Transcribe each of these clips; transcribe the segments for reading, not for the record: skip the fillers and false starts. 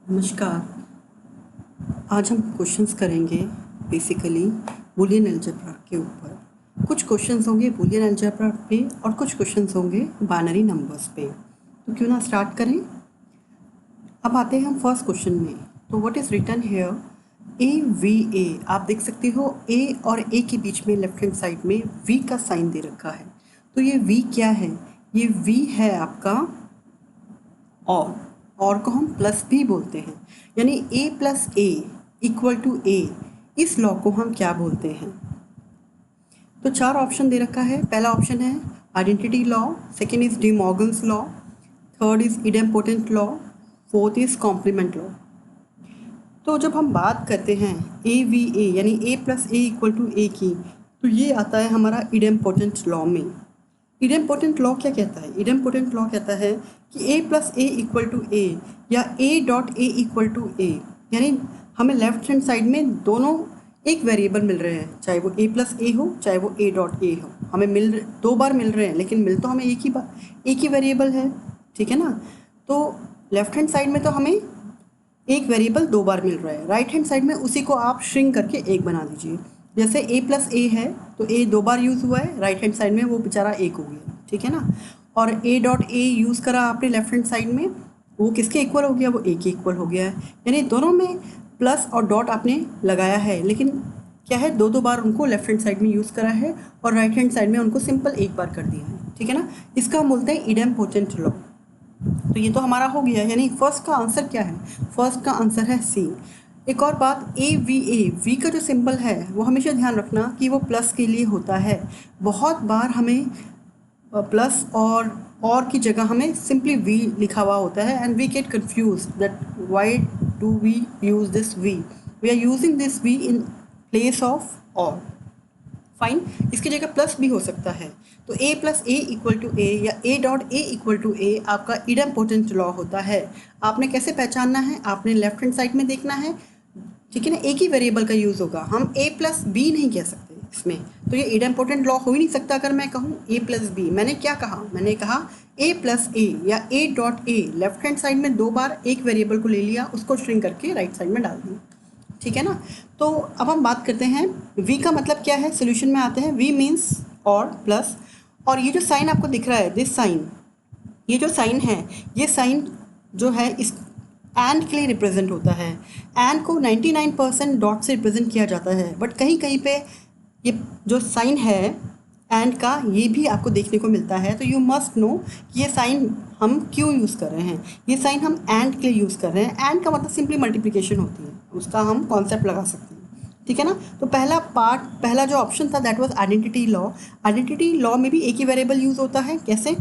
नमस्कार। आज हम क्वेश्चंस करेंगे बेसिकली बूलियन अलजेब्रा के ऊपर। कुछ क्वेश्चंस होंगे बूलियन अलजेब्रा पे और कुछ क्वेश्चंस होंगे बाइनरी नंबर्स पे। तो क्यों ना स्टार्ट करें। अब आते हैं हम फर्स्ट क्वेश्चन में। तो what is written here, A V A. आप देख सकते हो ए और ए के बीच में लेफ्ट हैंड साइड में वी का साइन दे रखा है। तो ये वी क्या है? ये वी है आपका और को हम प्लस भी बोलते हैं, यानी ए प्लस ए इक्वल टू ए। इस लॉ को हम क्या बोलते हैं? तो चार ऑप्शन दे रखा है। पहला ऑप्शन है identity law, second is De Morgan's law, third is idempotent law, fourth is complement law. तो जब हम बात करते हैं ए वी ए यानी ए प्लस ए इक्वल टू ए की, तो ये आता है हमारा इडेम्पोटेंट लॉ में। इडेम्पोटेंट लॉ क्या कहता है? इडेम्पोटेंट लॉ कहता है कि A plus A equal to A या A dot A equal to A, यानी हमें लेफ्ट हैंड साइड में दोनों एक वेरिएबल मिल रहे हैं, चाहे वो ए प्लस ए हो चाहे वो ए डॉट ए हो। हमें दो बार मिल रहे हैं, लेकिन मिल तो हमें एक ही वेरिएबल है, ठीक है ना। तो लेफ्ट हैंड साइड में तो हमें एक वेरिएबल दो बार मिल रहा है, राइट हैंड साइड में उसी को आप श्रिंक करके एक बना दीजिए। जैसे ए प्लस ए है तो ए दो बार यूज़ हुआ है, राइट हैंड साइड में वो बेचारा एक हो गया, ठीक है ना। और ए डॉट ए यूज़ करा आपने लेफ्ट हैंड साइड में, वो किसके इक्वल हो गया? वो ए के इक्वल हो गया है। यानी दोनों में प्लस और डॉट आपने लगाया है, लेकिन क्या है, दो बार उनको लेफ्ट हैंड साइड में यूज़ करा है और राइट हैंड साइड में उनको सिंपल एक बार कर दिया है, ठीक है ना। इसका हम बोलते हैं इडेम्पोटेंट लॉ। तो ये तो हमारा हो गया, यानी फर्स्ट का आंसर क्या है? फर्स्ट का आंसर है सी। एक और बात, ए वी का जो सिंबल है वो हमेशा ध्यान रखना कि वो प्लस के लिए होता है। बहुत बार हमें प्लस और की जगह हमें सिंपली वी लिखा हुआ होता है and we get confuse that why do we use this we are using this V in place of or. Fine, इसकी जगह प्लस भी हो सकता है। तो A plus A equal to A या A dot A equal to A आपका idempotent law होता है। आपने कैसे पहचानना है? आपने लेफ्ट हैंड साइड में देखना है, ठीक है ना। एक ही वेरिएबल का यूज़ होगा, हम ए प्लस बी नहीं कह सकते इसमें। तो ये इडेम्पोटेंट लॉ हो ही नहीं सकता अगर मैं कहूँ ए प्लस बी। मैंने क्या कहा? मैंने कहा ए प्लस ए या A dot A, left hand side में दो बार एक वेरिएबल को ले लिया, उसको श्रिंक करके राइट साइड में डाल दिया, ठीक है ना। तो अब हम बात करते हैं वी का मतलब क्या है। सोल्यूशन में आते हैं। वी मीन्स और प्लस, और ये जो साइन आपको दिख रहा है दिस साइन, ये जो साइन है, ये साइन जो है इस एंड के लिए रिप्रेजेंट होता है। एंड को 99% डॉट से रिप्रेजेंट किया जाता है, बट कहीं कहीं पे ये जो साइन है एंड का, ये भी आपको देखने को मिलता है। तो यू मस्ट नो कि ये साइन हम क्यों यूज़ कर रहे हैं। ये साइन हम एंड के लिए यूज़ कर रहे हैं। एंड का मतलब सिंपली मल्टीप्लिकेशन होती है, उसका हम कॉन्सेप्ट लगा सकते हैं, ठीक है ना। तो पहला जो ऑप्शन था that was identity law. Identity law में भी एक ही वेरिएबल यूज़ होता है। कैसे?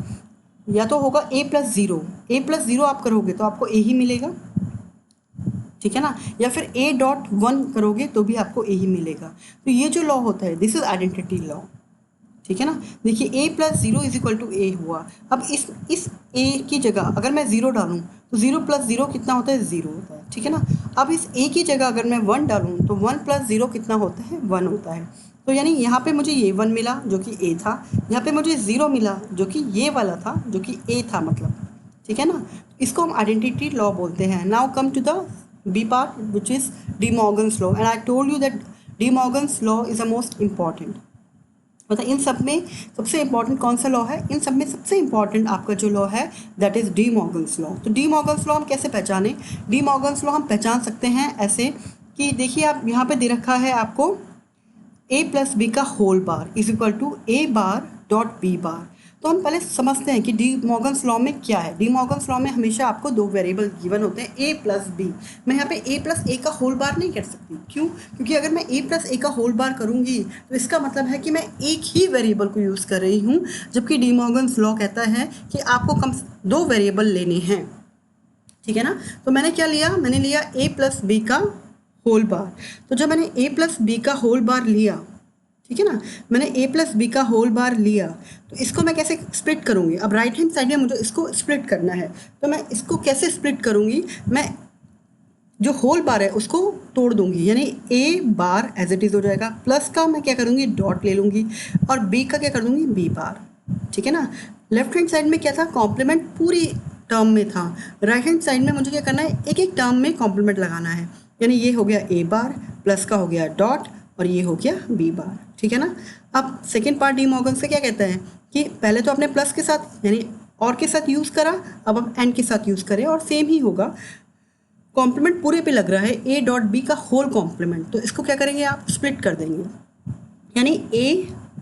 या तो होगा ए प्लस ज़ीरो आप करोगे तो आपको ए ही मिलेगा, ठीक है ना। या फिर ए डॉट वन करोगे तो भी आपको ए ही मिलेगा। तो ये जो लॉ होता है दिस इज आइडेंटिटी लॉ, ठीक है ना। देखिए A plus zero is equal to A हुआ। अब इस ए की जगह अगर मैं ज़ीरो डालूँ तो ज़ीरो प्लस ज़ीरो कितना होता है? ज़ीरो होता है, ठीक है ना। अब इस ए की जगह अगर मैं वन डालूँ तो वन प्लस ज़ीरो कितना होता है? वन होता है। तो यानी यहाँ पे मुझे ये वन मिला जो कि ए था, यहाँ पे मुझे ज़ीरो मिला जो कि ये वाला था जो कि ए था, मतलब, ठीक है ना। इसको हम आइडेंटिटी लॉ बोलते हैं। Now come to the B part which is De Morgan's law, and I told you that De Morgan's law is the most important. मतलब इन सब में सबसे इम्पॉर्टेंट कौन सा लॉ है? इन सब में सबसे इम्पॉर्टेंट आपका जो लॉ है that is De Morgan's law. तो डी मॉर्गन्स लॉ हम कैसे पहचानें? डी मॉर्गन्स लॉ हम पहचान सकते हैं ऐसे कि देखिए, आप यहाँ पे दे रखा है आपको ए प्लस बी का whole bar is equal to A bar dot B bar. तो हम पहले समझते हैं कि डी मॉर्गन्स लॉ में क्या है। डी मॉर्गन्स लॉ में हमेशा आपको दो वेरिएबल गिवन होते हैं, ए प्लस बी। मैं यहाँ पे ए प्लस ए का होल बार नहीं कर सकती। क्यों? क्योंकि अगर मैं ए प्लस ए का होल बार करूँगी तो इसका मतलब है कि मैं एक ही वेरिएबल को यूज़ कर रही हूँ, जबकि डी मॉर्गन्स लॉ कहता है कि आपको कम दो वेरिएबल लेने हैं, ठीक है ना। तो मैंने क्या लिया? मैंने लिया ए प्लस बी का होल बार। तो जब मैंने ए प्लस बी का होल बार लिया, ठीक है ना, मैंने ए प्लस बी का होल बार लिया, तो इसको मैं कैसे स्प्लिट करूँगी? अब राइट हैंड साइड में मुझे इसको स्प्लिट करना है, तो मैं इसको कैसे स्प्लिट करूँगी? मैं जो होल बार है उसको तोड़ दूंगी, यानी ए बार एज इट इज़ हो जाएगा, प्लस का मैं क्या करूँगी? डॉट ले लूँगी, और बी का क्या कर दूँगी? बी बार, ठीक है ना। लेफ्ट हैंड साइड में क्या था? कॉम्प्लीमेंट पूरी टर्म में था, राइट हैंड साइड में मुझे क्या करना है, एक एक टर्म में कॉम्प्लीमेंट लगाना है। यानी ये हो गया ए बार, प्लस का हो गया डॉट, और ये हो गया बी बार, ठीक है ना। अब सेकेंड पार्ट डी मॉर्गन से क्या कहता है कि पहले तो आपने प्लस के साथ यानी और के साथ यूज़ करा, अब आप एंड के साथ यूज़ करें और सेम ही होगा। कॉम्प्लीमेंट पूरे पे लग रहा है ए डॉट बी का होल कॉम्प्लीमेंट, तो इसको क्या करेंगे आप स्प्लिट कर देंगे, यानी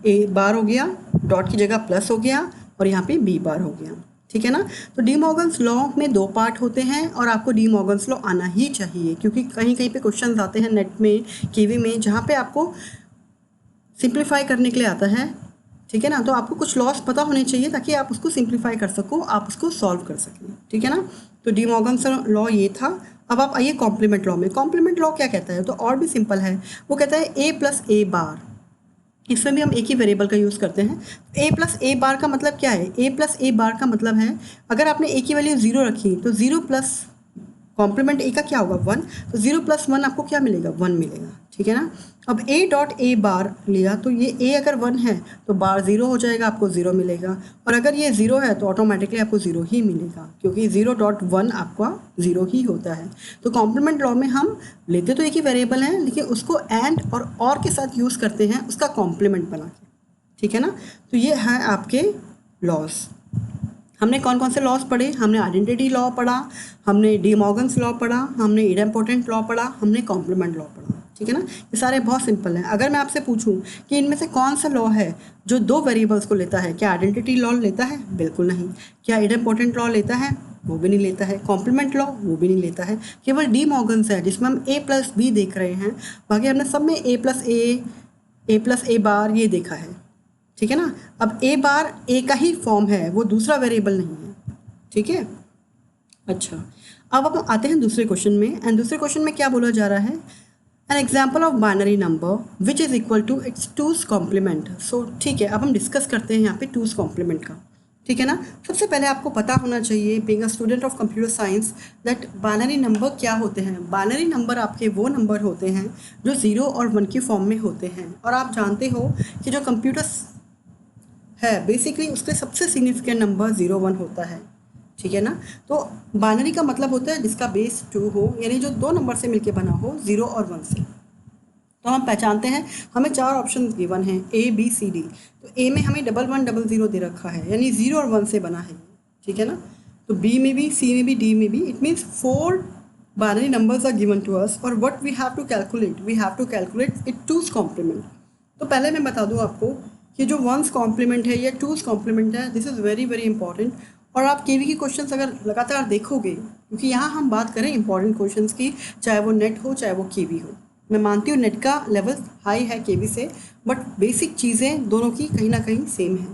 ए बार हो गया, डॉट की जगह प्लस हो गया और यहाँ पे बी बार हो गया, ठीक है ना। तो डी मॉर्गन्स लॉ में 2 पार्ट होते हैं और आपको डी मॉर्गन्स लॉ आना ही चाहिए, क्योंकि कहीं कहीं पे क्वेश्चन आते हैं नेट में, केवी में, जहाँ पे आपको सिंप्लीफाई करने के लिए आता है, ठीक है ना। तो आपको कुछ लॉस पता होने चाहिए ताकि आप उसको सिंप्लीफाई कर सको, आप उसको सॉल्व कर सकें, ठीक है ना। तो डी मॉर्गन्स लॉ ये था। अब आप आइए कॉम्प्लीमेंट लॉ में। कॉम्प्लीमेंट लॉ क्या कहता है, तो और भी सिंपल है, वो कहता है ए प्लस ए बार, इसमें भी हम एक ही वेरिएबल का यूज़ करते हैं। ए प्लस ए बार का मतलब क्या है, ए प्लस ए बार का मतलब है अगर आपने ए की वैल्यू 0 रखी तो 0 प्लस कॉम्प्लीमेंट ए का क्या होगा 1, तो 0 प्लस 1 आपको क्या मिलेगा 1 मिलेगा, ठीक है ना। अब ए डॉट ए बार लिया तो ये ए अगर 1 है तो बार 0 हो जाएगा, आपको 0 मिलेगा, और अगर ये 0 है तो ऑटोमेटिकली आपको 0 ही मिलेगा, क्योंकि 0.1 आपका 0 ही होता है। तो कॉम्प्लीमेंट लॉ में हम लेते तो एक ही वेरिएबल हैं, लेकिन उसको एंड और के साथ यूज़ करते हैं उसका कॉम्प्लीमेंट बना के, ठीक है ना। तो ये है आपके लॉस। हमने कौन कौन से लॉस पढ़े, हमने आइडेंटिटी लॉ पढ़ा, हमने डी मॉर्गन्स लॉ पढ़ा, हमने इडेम्पोर्टेंट लॉ पढ़ा, हमने कॉम्प्लीमेंट लॉ पढ़ा, ठीक है ना। ये सारे बहुत सिंपल हैं। अगर मैं आपसे पूछूं कि इनमें से कौन सा लॉ है जो 2 वेरिएबल्स को लेता है, क्या आइडेंटिटी लॉ लेता है, बिल्कुल नहीं। क्या इडेम्पोर्टेंट लॉ लेता है, वो भी नहीं लेता है। कॉम्प्लीमेंट लॉ वो भी नहीं लेता है। केवल डी मॉर्गन्स है जिसमें हम ए प्लस बी देख रहे हैं, बाकी हमने सब में ए प्लस ए बार ये देखा है, ठीक है ना। अब ए बार ए का ही फॉर्म है, वो दूसरा वेरिएबल नहीं है, ठीक है। अच्छा, अब हम आते हैं दूसरे क्वेश्चन में, एंड दूसरे क्वेश्चन में क्या बोला जा रहा है, an example of binary number which is equal to its two's complement. So ठीक है, अब हम डिस्कस करते हैं यहाँ पे टूज कॉम्प्लीमेंट का, ठीक है ना। सबसे पहले आपको पता होना चाहिए, being a student of computer science, that binary number क्या होते हैं। बाइनरी नंबर आपके वो नंबर होते हैं जो 0 और 1 की फॉर्म में होते हैं, और आप जानते हो कि जो कंप्यूटर है बेसिकली उसके सबसे सिग्निफिकेंट नंबर 0 1 होता है, ठीक है ना। तो बाइनरी का मतलब होता है जिसका बेस 2 हो, यानी जो 2 नंबर से मिलके बना हो 0 और 1 से। तो हम पहचानते हैं, हमें 4 ऑप्शन गिवन हैं A B C D। तो A में हमें 1 1 0 0 दे रखा है, यानी 0 और 1 से बना है, ठीक है ना। तो B में भी, C में भी, D में भी, it means 4 binary numbers are given to us, और what we have to calculate it two's complement. तो पहले मैं बता दूं आपको कि जो 1's कॉम्प्लीमेंट है या 2's कॉम्प्लीमेंट है, this is very very important. और आप केवी की क्वेश्चंस अगर लगातार देखोगे, क्योंकि यहाँ हम बात करें इंपॉर्टेंट क्वेश्चंस की, चाहे वो नेट हो चाहे वो केवी हो। मैं मानती हूँ नेट का लेवल हाई है केवी से, बट बेसिक चीज़ें दोनों की कहीं ना कहीं सेम है।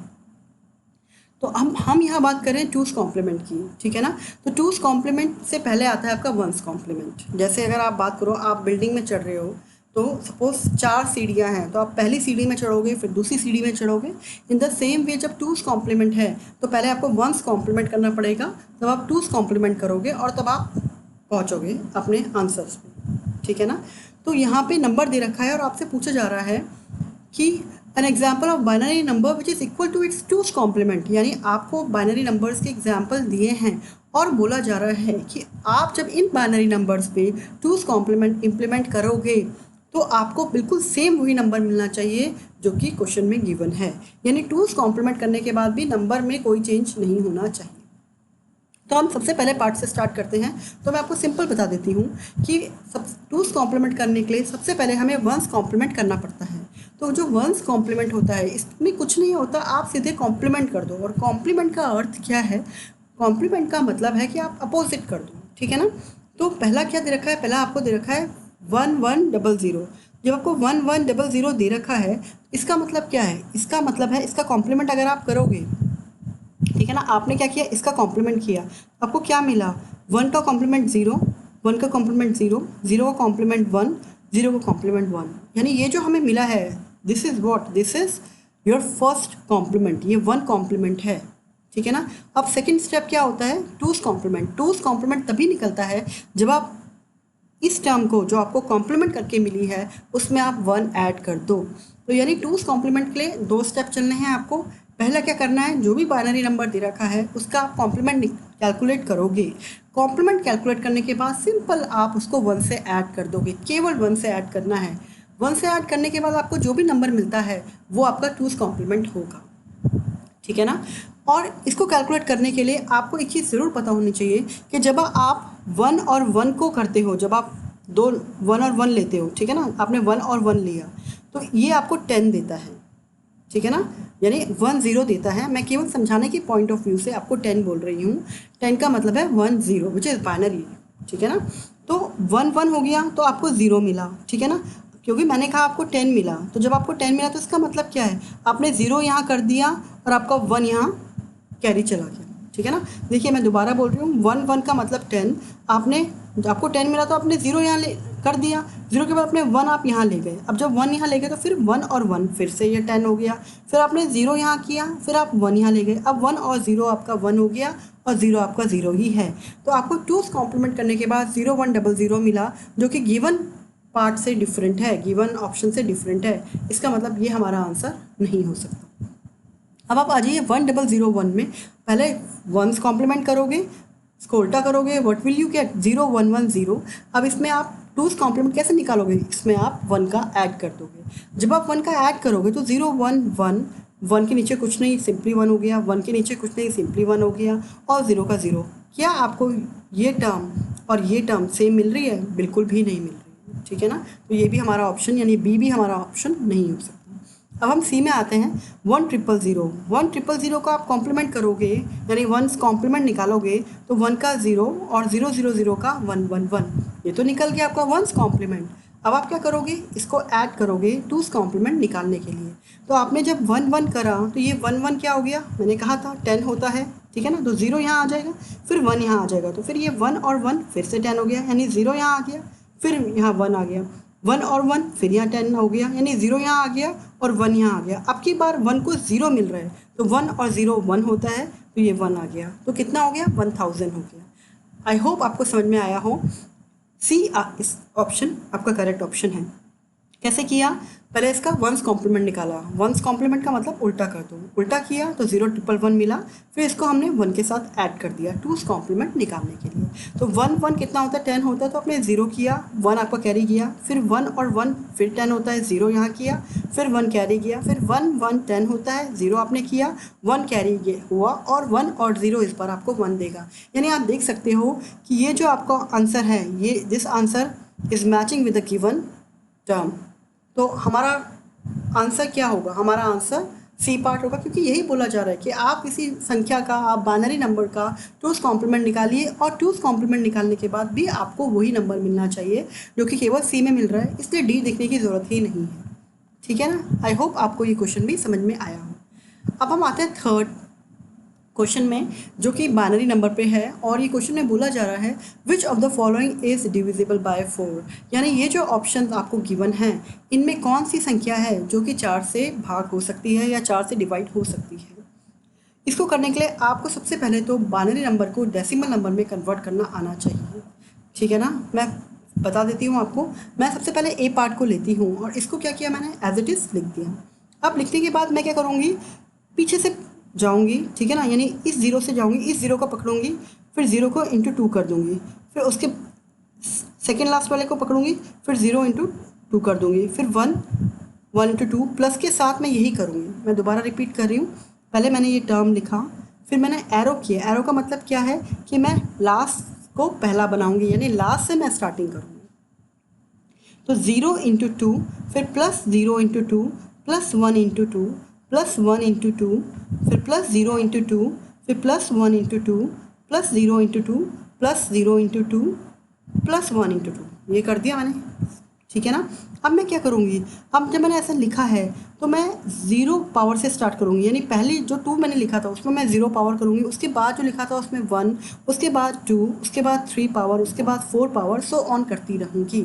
तो हम यहाँ बात करें 2's कॉम्प्लीमेंट की, ठीक है ना। तो 2's कॉम्प्लीमेंट से पहले आता है आपका 1's कॉम्प्लीमेंट। जैसे अगर आप बात करो, आप बिल्डिंग में चढ़ रहे हो, तो सपोज 4 सीढ़ियाँ हैं, तो आप पहली सीढ़ी में चढ़ोगे, फिर दूसरी सीढ़ी में चढ़ोगे। इन द सेम वे जब 2's कॉम्प्लीमेंट है तो पहले आपको 1's कॉम्प्लीमेंट करना पड़ेगा, तब आप 2's कॉम्प्लीमेंट करोगे और तब आप पहुँचोगे अपने आंसर्स पे, ठीक है ना। तो यहाँ पे नंबर दे रखा है और आपसे पूछा जा रहा है कि an example of binary number which is equal to its 2's complement, यानी आपको बाइनरी नंबर्स के एग्जाम्पल दिए हैं और बोला जा रहा है कि आप जब इन बाइनरी नंबर्स पे 2's कॉम्प्लीमेंट इम्प्लीमेंट करोगे तो आपको बिल्कुल सेम वही नंबर मिलना चाहिए जो कि क्वेश्चन में गिवन है, यानी 2's कॉम्प्लीमेंट करने के बाद भी नंबर में कोई चेंज नहीं होना चाहिए। तो हम सबसे पहले पार्ट से स्टार्ट करते हैं। तो मैं आपको सिंपल बता देती हूँ कि 2's कॉम्प्लीमेंट करने के लिए सबसे पहले हमें 1's कॉम्प्लीमेंट करना पड़ता है। तो जो 1's कॉम्प्लीमेंट होता है इसमें कुछ नहीं होता, आप सीधे कॉम्प्लीमेंट कर दो। और कॉम्प्लीमेंट का अर्थ क्या है, कॉम्प्लीमेंट का मतलब है कि आप अपोजिट कर दो, ठीक है ना। तो पहला क्या दे रखा है, पहला आपको दे रखा है 1 1 0 0। जब आपको 1 1 0 0 दे रखा है, इसका मतलब क्या है, इसका मतलब है इसका कॉम्प्लीमेंट अगर आप करोगे, ठीक है ना। आपने क्या किया, इसका कॉम्प्लीमेंट किया, आपको क्या मिला, 1 का कॉम्प्लीमेंट 0, 1 का कॉम्प्लीमेंट 0, 0 का कॉम्प्लीमेंट 1, 0 का कॉम्प्लीमेंट 1, यानी ये जो हमें मिला है this is what, this is your first complement, ये 1 कॉम्प्लीमेंट है, ठीक है ना। अब सेकेंड स्टेप क्या होता है, 2's कॉम्प्लीमेंट। 2's कॉम्प्लीमेंट तभी निकलता है जब आप इस टर्म को जो आपको कॉम्प्लीमेंट करके मिली है उसमें आप 1 ऐड कर दो। तो यानी 2's कॉम्प्लीमेंट के लिए 2 स्टेप चलने हैं आपको। पहला क्या करना है, जो भी बाइनरी नंबर दे रखा है उसका आप कॉम्प्लीमेंट कैलकुलेट करोगे। कॉम्प्लीमेंट कैलकुलेट करने के बाद सिंपल आप उसको 1 से ऐड कर दोगे, केवल 1 से ऐड करना है। 1 से ऐड करने के बाद आपको जो भी नंबर मिलता है वो आपका 2's कॉम्प्लीमेंट होगा, ठीक है ना। और इसको कैलकुलेट करने के लिए आपको एक चीज़ ज़रूर पता होनी चाहिए कि जब आप 1 और 1 को करते हो, जब आप दो 1 और 1 लेते हो, ठीक है ना, आपने 1 और 1 लिया तो ये आपको 10 देता है, ठीक है ना, यानी 1 0 देता है। मैं केवल समझाने की पॉइंट ऑफ व्यू से आपको 10 बोल रही हूँ। 10 का मतलब है 1 0 विच इज़ बाइनरी, ठीक है ना। तो 1 1 हो गया तो आपको 0 मिला, ठीक है ना, क्योंकि मैंने कहा आपको 10 मिला। तो जब आपको 10 मिला तो इसका मतलब क्या है, आपने 0 यहाँ कर दिया और आपका 1 यहाँ कैरी चला गया, ठीक है ना। देखिए मैं दोबारा बोल रही हूँ, 1 1 का मतलब 10, आपको 10 मिला तो आपने 0 यहाँ ले कर दिया, 0 के बाद आपने 1 आप यहाँ ले गए। अब जब 1 यहाँ ले गए तो फिर 1 और 1 फिर से ये 10 हो गया, फिर आपने 0 यहाँ किया, फिर आप 1 यहाँ ले गए, अब 1 और 0 आपका 1 हो गया और 0 आपका 0 ही है। तो आपको 2's कॉम्प्लीमेंट करने के बाद 0 1 0 0 मिला, जो कि गिवन पार्ट से डिफरेंट है, गिवन ऑप्शन से डिफरेंट है। इसका मतलब ये हमारा आंसर नहीं हो सकता। अब आप आ जाइए 1 0 0 1 में, पहले 1's कॉम्प्लीमेंट करोगे, इसको उल्टा करोगे, व्हाट विल यू गेट 0 1 1 0। अब इसमें आप 2's कॉम्प्लीमेंट कैसे निकालोगे, इसमें आप 1 का ऐड कर दोगे। जब आप 1 का ऐड करोगे तो 0 1 1, 1 के नीचे कुछ नहीं सिंपली 1 हो गया, 1 के नीचे कुछ नहीं सिंपली 1 हो गया, और 0 का 0। क्या आपको ये टर्म और ये टर्म सेम मिल रही है? बिल्कुल भी नहीं मिल रही है, ठीक है ना। तो ये भी हमारा ऑप्शन यानी बी भी हमारा ऑप्शन नहीं हो सकता। अब हम सी में आते हैं, 1 0 0 1 0 0 का आप कॉम्प्लीमेंट करोगे यानी 1's कॉम्प्लीमेंट निकालोगे तो 1 का 0 और 0 0 0 का 1 1 1, ये तो निकल गया आपका 1's कॉम्प्लीमेंट। अब आप क्या करोगे, इसको ऐड करोगे 2's कॉम्प्लीमेंट निकालने के लिए। तो आपने जब 1 1 करा तो ये 1 1 क्या हो गया, मैंने कहा था 10 होता है, ठीक है ना। तो 0 यहाँ आ जाएगा, फिर 1 यहाँ आ जाएगा, तो फिर ये 1 और 1 फिर से 10 हो गया, यानी 0 यहाँ आ गया, फिर यहाँ 1 आ गया, 1 और 1 फिर यहाँ 10 हो गया, यानी 0 यहाँ आ गया और 1 यहाँ आ गया। अब की बार 1 को 0 मिल रहा है तो 1 और 0 1 होता है, तो ये 1 आ गया, तो कितना हो गया, 1000 हो गया। आई होप आपको समझ में आया हो। सी इस ऑप्शन आपका करेक्ट ऑप्शन है। कैसे किया, पहले इसका 1's कॉम्प्लीमेंट निकाला, 1's कॉम्प्लीमेंट का मतलब उल्टा कर दो, उल्टा किया तो 0 1 1 मिला, फिर इसको हमने 1 के साथ ऐड कर दिया 2's कॉम्प्लीमेंट निकालने के लिए। तो 1 1 कितना होता है, 10 होता है, तो आपने 0 किया, 1 आपका कैरी किया, फिर 1 और 1 फिर 10 होता है, 0 यहाँ किया, फिर 1 कैरी किया, फिर 1 1 10 होता है, 0 आपने किया, 1 कैरी हुआ और 1 और 0 इस बार आपको 1 देगा। यानी आप देख सकते हो कि ये जो आपका आंसर है, ये this answer is matching with the given term. तो हमारा आंसर क्या होगा, हमारा आंसर सी पार्ट होगा, क्योंकि यही बोला जा रहा है कि आप किसी संख्या का, आप बाइनरी नंबर का 2's कॉम्प्लीमेंट निकालिए और 2's कॉम्प्लीमेंट निकालने के बाद भी आपको वही नंबर मिलना चाहिए जो कि केवल सी में मिल रहा है, इसलिए डी देखने की ज़रूरत ही नहीं है, ठीक है ना। आई होप आपको ये क्वेश्चन भी समझ में आया हो। अब हम आते हैं थर्ड क्वेश्चन में, जो कि बाइनरी नंबर पे है, और ये क्वेश्चन में बोला जा रहा है which of the following is divisible by 4, यानी ये जो ऑप्शन आपको गिवन है इनमें कौन सी संख्या है जो कि 4 से भाग हो सकती है या 4 से डिवाइड हो सकती है। इसको करने के लिए आपको सबसे पहले तो बाइनरी नंबर को डेसिमल नंबर में कन्वर्ट करना आना चाहिए, ठीक है ना। मैं बता देती हूँ आपको, मैं सबसे पहले ए पार्ट को लेती हूँ और इसको क्या किया मैंने, एज इट इज़ लिख दिया। अब लिखने के बाद मैं क्या करूँगी, पीछे से जाऊँगी, ठीक है ना, यानी इस 0 से जाऊँगी, इस 0 को पकड़ूँगी, फिर 0 को इंटू 2 कर दूँगी, फिर उसके सेकेंड लास्ट वाले को पकड़ूँगी, फिर 0 इंटू 2 कर दूँगी, फिर 1 1 इंटू 2 प्लस के साथ मैं यही करूँगी। मैं दोबारा रिपीट कर रही हूँ, पहले मैंने ये टर्म लिखा, फिर मैंने एरो किया। एरो का मतलब क्या है कि मैं लास्ट को पहला बनाऊँगी, यानी लास्ट से मैं स्टार्टिंग करूँगी। तो 0 इंटू 2, फिर plus 0 into 2, plus 1 into 2, plus 1 into 2, फिर प्लस 0 इंटू 2, फिर plus 1 into 2, plus 0 into 2, plus 0 into 2, plus 1 into 2, ये कर दिया मैंने, ठीक है ना। अब मैं क्या करूँगी, अब जब मैंने ऐसा लिखा है तो मैं 0 पावर से स्टार्ट करूँगी, यानी पहले जो 2 मैंने लिखा था उसमें मैं 0 पावर करूँगी, उसके बाद जो लिखा था उसमें 1, उसके बाद 2, उसके बाद 3 पावर, उसके बाद 4 पावर, सो ऑन करती रहूँगी,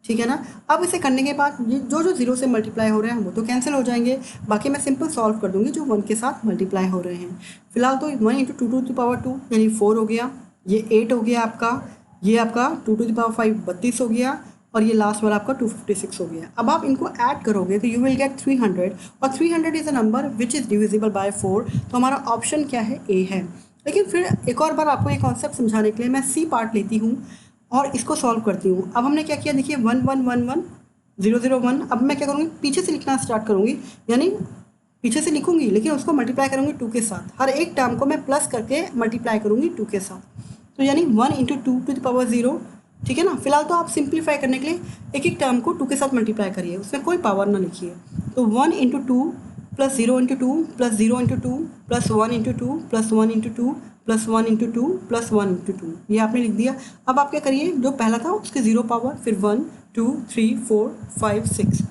ठीक है ना। अब इसे करने के बाद ये जो 0 से मल्टीप्लाई हो रहे हैं वो तो कैंसिल हो जाएंगे, बाकी मैं सिंपल सॉल्व कर दूंगी जो 1 के साथ मल्टीप्लाई हो रहे हैं। फिलहाल तो 1 इंटू 2 टू द पावर 2 यानी 4 हो गया, ये 8 हो गया आपका, ये आपका 2 टू द पावर 5 32 हो गया, और ये लास्ट वाला आपका 256 हो गया। अब आप इनको ऐड करोगे तो यू विल गेट 300 और 300 is a number which is divisible by 4। तो हमारा ऑप्शन क्या है? ए है। लेकिन फिर एक और बार आपको ये कॉन्सेप्ट समझाने के लिए मैं सी पार्ट लेती हूँ और इसको सॉल्व करती हूँ। अब हमने क्या किया, देखिए 1 1 1 1 0 0 1। अब मैं क्या करूँगी, पीछे से लिखना स्टार्ट करूँगी, यानी पीछे से लिखूंगी लेकिन उसको मल्टीप्लाई करूँगी 2 के साथ। हर एक टर्म को मैं प्लस करके मल्टीप्लाई करूँगी 2 के साथ। तो यानी 1 इंटू 2 टू द पावर 0, ठीक है ना। फिलहाल तो आप सिंप्लीफाई करने के लिए एक एक टर्म को 2 के साथ मल्टीप्लाई करिए, उसमें कोई पावर ना लिखिए। तो 1 into 2 plus 0 into 2 plus 0 into 2 plus 1 into 2 plus 1 into 2 plus 1 into 2 plus 1 into 2, ये आपने लिख दिया। अब आप क्या करिए, जो पहला था उसके 0 पावर, फिर 1 2 3 4 5 6।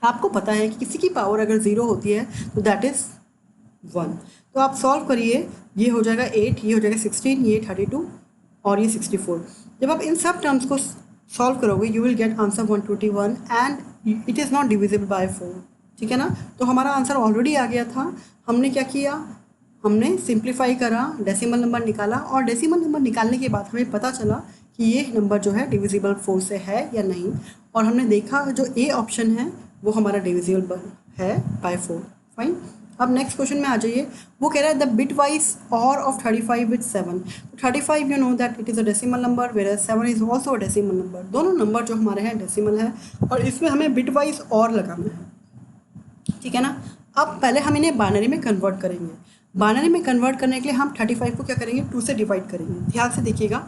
आपको पता है कि किसी की पावर अगर 0 होती है तो दैट इज़ 1। तो आप सॉल्व करिए, ये हो जाएगा 8, ये हो जाएगा 16, ये 32 और ये 64। जब आप इन सब टर्म्स को सॉल्व करोगे you will get answer 121 and it is not divisible by 4, ठीक है ना। तो हमारा आंसर ऑलरेडी आ गया था। हमने क्या किया, हमने सिंप्लीफाई करा, डेसिमल नंबर निकाला और डेसिमल नंबर निकालने के बाद हमें पता चला कि ये नंबर जो है डिविजिबल 4 से है या नहीं। और हमने देखा जो ए ऑप्शन है वो हमारा डिविजिबल है बाय 4। फाइन। अब नेक्स्ट क्वेश्चन में आ जाइए। वो कह रहा है द बिट वाइज और of 35 with 7। 35 you know that it is a decimal number, where 7 is also a decimal number. दोनों नंबर जो हमारे हैं डेसिमल है और इसमें हमें बिट वाइज और लगाना है, ठीक है ना। अब पहले हम इन्हें बाइनरी में कन्वर्ट करेंगे। बाइनरी में कन्वर्ट करने के लिए हम 35 को क्या करेंगे, 2 से डिवाइड करेंगे। ध्यान से देखिएगा,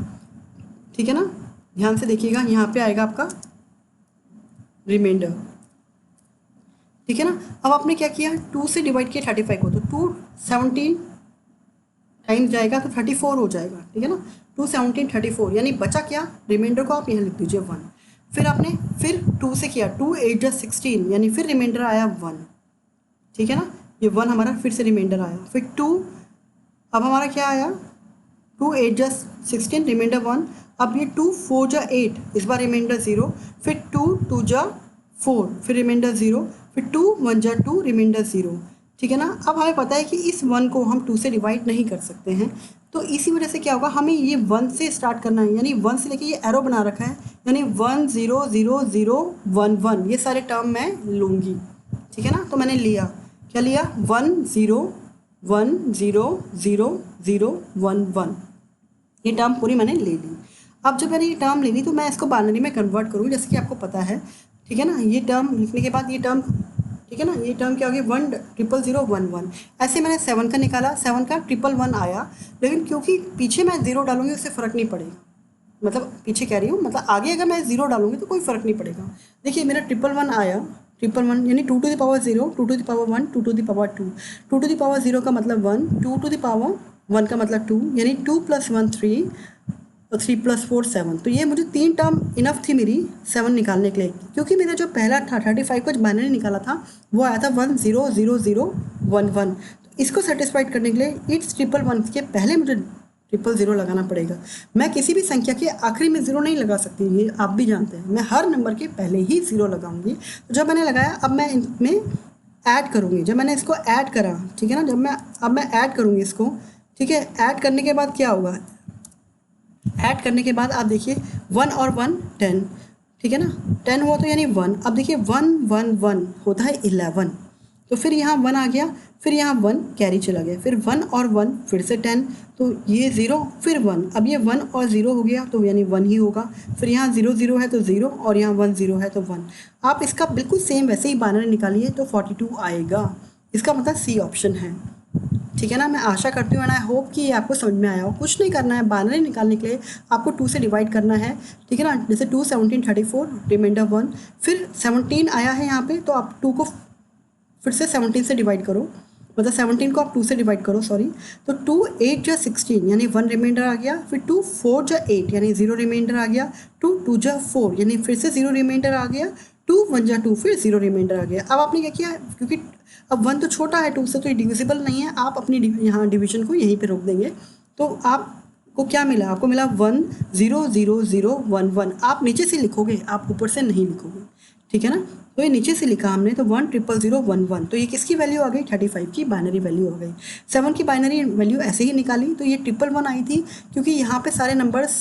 ठीक है ना, ध्यान से देखिएगा। यहाँ पे आएगा आपका रिमाइंडर, ठीक है ना। अब आपने क्या किया, 2 से डिवाइड किया 35 को, तो 2 17 टाइम्स जाएगा तो 34 हो जाएगा, ठीक है ना। 2 17 34, यानी बचा क्या, रिमाइंडर को आप यहाँ लिख दीजिए 1। फिर आपने फिर 2 से किया, 2 8 जा 16, यानी फिर रिमाइंडर आया 1, ठीक है ना। ये 1 हमारा फिर से रिमाइंडर आया, फिर 2, अब हमारा क्या आया, 2 8 जा 16, रिमाइंडर 1। अब ये 2 4 जा 8, इस बार रिमाइंडर 0, फिर 2 2 जा 4, फिर रिमाइंडर 0, फिर 2 1 जा 2, रिमाइंडर 0, ठीक है ना। अब हमें पता है कि इस 1 को हम 2 से डिवाइड नहीं कर सकते हैं, तो इसी वजह से क्या होगा, हमें ये 1 से स्टार्ट करना है, यानी 1 से लेके ये एरो बना रखा है, यानी 1 0 0 0 1 1, ये सारे टर्म मैं लूँगी, ठीक है ना। तो मैंने लिया, क्या लिया, 1 0 1 0 0 0 1 1, ये टर्म पूरी मैंने ले ली। अब जब मैंने ये टर्म ले ली तो मैं इसको बाइनरी में कन्वर्ट करूँगी, जैसे कि आपको पता है, ठीक है ना। ये टर्म लिखने के बाद ये टर्म, ठीक है ना, ये टर्म क्या हो गया, 1 0 0 0 1 1। ऐसे मैंने 7 का निकाला, 7 का 1 1 1 आया, लेकिन क्योंकि पीछे मैं 0 डालूंगी उससे फ़र्क नहीं पड़ेगा, मतलब पीछे कह रही हूँ, मतलब आगे अगर मैं 0 डालूंगी तो कोई फ़र्क नहीं पड़ेगा। देखिए मेरा 1 1 1 आया, 1 1 यानी 2 to the power 0, 2 to the power 1, 2 to the power 2। 2 to the power 0 का मतलब 1, 2 to the power 1 का मतलब 2, यानी 2 + 1 3 और 3 + 4 7। तो ये मुझे 3 टर्म इनफ थी मेरी 7 निकालने के लिए, क्योंकि मेरा जो पहला था 35 को बाइनरी निकाला था वो आया था 1 0 0 0 1 1। तो इसको सेटिस्फाइड करने के लिए इट्स 1 1 के पहले मुझे 0 0 लगाना पड़ेगा। मैं किसी भी संख्या के आखिरी में 0 नहीं लगा सकती, ये आप भी जानते हैं। मैं हर नंबर के पहले ही 0 लगाऊंगी। तो जब मैंने लगाया, अब मैं इनमें ऐड करूँगी। जब मैंने इसको ऐड करा, ठीक है ना, अब मैं ऐड करूँगी इसको, ठीक है। ऐड करने के बाद क्या होगा, ऐड करने के बाद आप देखिए 1 और 1 10, ठीक है ना, 10 हुआ तो यानी 1। अब देखिए 1 1 1 होता है 11, तो फिर यहाँ 1 आ गया, फिर यहाँ 1 कैरी चला गया, फिर 1 और 1 फिर से 10, तो ये 0 फिर 1। अब ये 1 और 0 हो गया तो यानी 1 ही होगा, फिर यहाँ 0 0 है तो 0 और यहाँ 1 0 है तो 1। आप इसका बिल्कुल सेम वैसे ही बाइनरी निकालिए तो 42 आएगा। इसका मतलब सी ऑप्शन है, ठीक है ना। मैं आशा करती हूँ एंड आई होप कि ये आपको समझ में आया हो। कुछ नहीं करना है, बाइनरी निकालने के लिए आपको 2 से डिवाइड करना है, ठीक है ना। जैसे 2 17 34, रिमाइंडर 1, फिर 17 आया है यहाँ पे, तो आप 2 को फिर से 17 से डिवाइड करो, मतलब 17 को आप 2 से डिवाइड करो, सॉरी। तो 2 8 जा 16, यानी 1 रिमाइंडर आ गया, फिर 2 4 जा 8, यानी 0 रिमाइंडर आ गया, 2 2 जा 4, यानी फिर से 0 रिमाइंडर आ गया, 2 1 जा 2, फिर 0 रिमाइंडर आ गया। अब आपने क्या किया, क्योंकि अब 1 तो छोटा है 2 से, तो ये डिविजिबल नहीं है, आप अपनी यहाँ डिवीजन को यहीं पे रोक देंगे। तो आपको क्या मिला, आपको मिला 1 0 0 0 1 1। आप नीचे से लिखोगे, आप ऊपर से नहीं लिखोगे, ठीक है ना। तो ये नीचे से लिखा हमने, तो 1 0 0 1 1। तो ये किसकी वैल्यू आ गई, 35 की बाइनरी वैल्यू आ गई। 7 की बाइनरी वैल्यू ऐसे ही निकाली, तो ये 1 1 1 आई थी, क्योंकि यहाँ पे सारे नंबर्स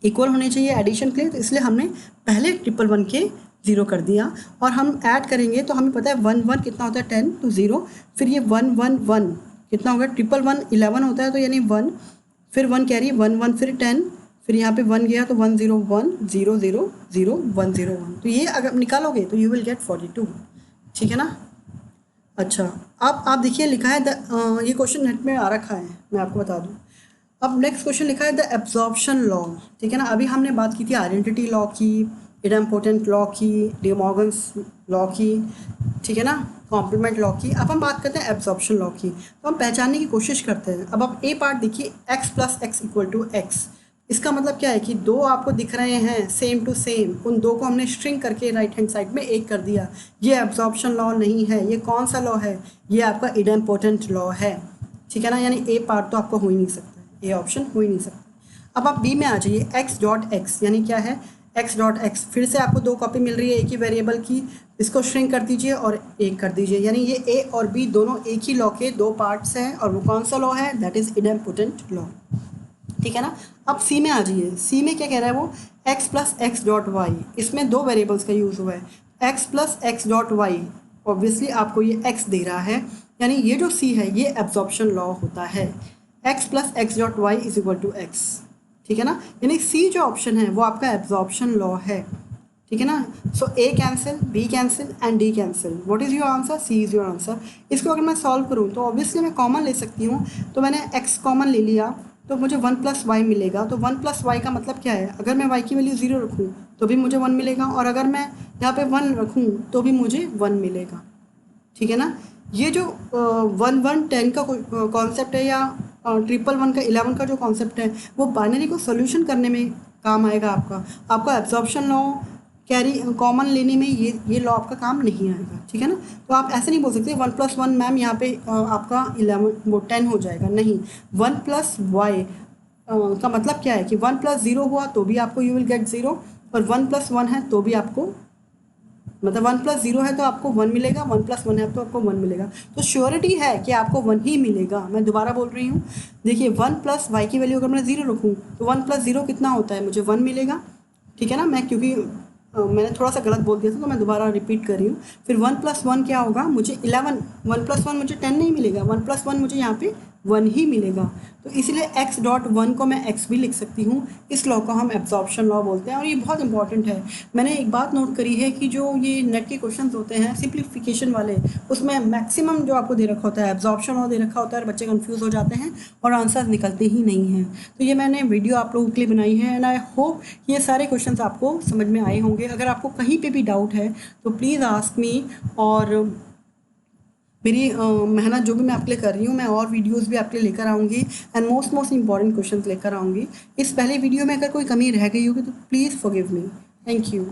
इक्वल होने चाहिए एडिशन के लिए, तो इसलिए हमने पहले 111 के 0 कर दिया, और हम ऐड करेंगे तो हमें पता है 1 1 कितना होता है 10, तो 0, फिर ये 1 1 1 कितना होगा 1 1 11 होता है, तो यानी 1, फिर 1 कैरी 1 1, फिर 10, फिर यहाँ पे 1 गया तो 1 0 1 0 0 0 1 0 1, तो ये अगर निकालोगे तो यू विल गेट 42, ठीक है ना। अच्छा, अब आप देखिए लिखा है ये क्वेश्चन नेट में आ रखा है, मैं आपको बता दूँ। अब नेक्स्ट क्वेश्चन लिखा है द एब्जॉर्प्शन लॉ, ठीक है ना। अभी हमने बात की थी आइडेंटिटी लॉ की, इडम्पोटेंट लॉ की, डी मॉर्गन्स लॉ की, ठीक है ना, कॉम्प्लीमेंट लॉ की। अब हम बात करते हैं एब्जॉर्प्शन लॉ की, तो हम पहचानने की कोशिश करते हैं। अब आप ए पार्ट देखिए, x plus x equal to x, इसका मतलब क्या है कि दो आपको दिख रहे हैं सेम टू सेम, उन दो को हमने स्ट्रिंग करके राइट हैंड साइड में एक कर दिया। ये एब्जॉर्प्शन लॉ नहीं है, ये कौन सा लॉ है, ये आपका इडम्पोटेंट लॉ है, ठीक है ना। यानी ए पार्ट तो आपको हो ही नहीं सकता, ए ऑप्शन हो ही नहीं सकता। अब आप बी में आ जाइए, एक्स डॉट एक्स यानी क्या है, एक्स डॉट एक्स, फिर से आपको दो कॉपी मिल रही है एक ही वेरिएबल की, इसको श्रिंक कर दीजिए और एक कर दीजिए, यानी ये ए और बी दोनों एक ही लॉ के दो पार्ट्स हैं, और वो कौन सा लॉ है, दैट इज इडम्पोटेंट लॉ, ठीक है ना। अब सी में आ जाइए, सी में क्या कह रहा है वो, x plus x dot y, इसमें दो वेरिएबल्स का यूज़ हुआ है, x plus x dot y, obviously आपको ये एक्स दे रहा है, यानी ये जो सी है ये एब्जॉर्प्शन लॉ होता है, x plus x dot y is equal to x, ठीक है ना। यानी सी जो ऑप्शन है वो आपका एब्जॉर्प्शन लॉ है, ठीक है ना। So A cancel, B cancel and D cancel, what is your answer, C is your answer. इसको अगर मैं सॉल्व करूँ तो ऑब्वियसली मैं कॉमन ले सकती हूँ, तो मैंने एक्स कॉमन ले लिया तो मुझे 1 प्लस वाई मिलेगा, तो 1 प्लस वाई का मतलब क्या है, अगर मैं वाई की वैल्यू 0 रखूँ तो भी मुझे 1 मिलेगा, और अगर मैं यहाँ पे 1 रखूँ तो भी मुझे 1 मिलेगा, ठीक है ना। ये जो 1 1 10 का कॉन्सेप्ट है, या 1 1 का 11 का जो कॉन्सेप्ट है, वो बाइनरी को सोल्यूशन करने में काम आएगा आपका एब्जॉर्प्शन लॉ कैरी कॉमन लेने में ये लॉ आपका काम नहीं आएगा, ठीक है ना। तो आप ऐसे नहीं बोल सकते 1 प्लस 1 मैम यहाँ पे आपका 11 वो 10 हो जाएगा, नहीं, 1 प्लस वाई का मतलब क्या है कि 1 प्लस 0 हुआ तो भी आपको यू विल गेट 0, और 1 प्लस 1 है तो भी आपको, मतलब 1 प्लस 0 है तो आपको 1 मिलेगा, 1 प्लस 1 है तो आपको 1 मिलेगा, तो श्योरिटी है कि आपको 1 ही मिलेगा। मैं दोबारा बोल रही हूँ, देखिए 1 प्लस वाई की वैल्यू अगर मैं 0 रखूँ तो 1 प्लस 0 कितना होता है, मुझे 1 मिलेगा, ठीक है ना। मैं क्योंकि मैंने थोड़ा सा गलत बोल दिया था तो मैं दोबारा रिपीट कर रही हूँ। फिर 1 प्लस 1 क्या होगा, मुझे 11, 1 प्लस 1 मुझे 10 नहीं मिलेगा, 1 प्लस 1 मुझे यहाँ पे 1 ही मिलेगा, तो इसलिए x डॉट 1 को मैं x भी लिख सकती हूँ। इस लॉ को हम एब्जॉर्प्शन लॉ बोलते हैं, और ये बहुत इंपॉर्टेंट है। मैंने एक बात नोट करी है कि जो ये नेट के क्वेश्चन होते हैं सिंप्लीफिकेशन वाले, उसमें मैक्सिमम जो आपको दे रखा होता है एब्जॉर्प्शन लॉ दे रखा होता है, और बच्चे कन्फ्यूज़ हो जाते हैं और आंसर निकलते ही नहीं हैं। तो ये मैंने वीडियो आप लोगों के लिए बनाई है, एंड आई होप ये सारे क्वेश्चन आपको समझ में आए होंगे। अगर आपको कहीं पर भी डाउट है तो प्लीज़ आस्क मी, और मेरी मेहनत जो भी मैं आपके लिए कर रही हूँ, मैं और वीडियोस भी आपके लिए लेकर आऊँगी, एंड मोस्ट इंपॉर्टेंट क्वेश्चंस लेकर आऊँगी। इस पहले वीडियो में अगर कोई कमी रह गई होगी तो please forgive me. Thank you.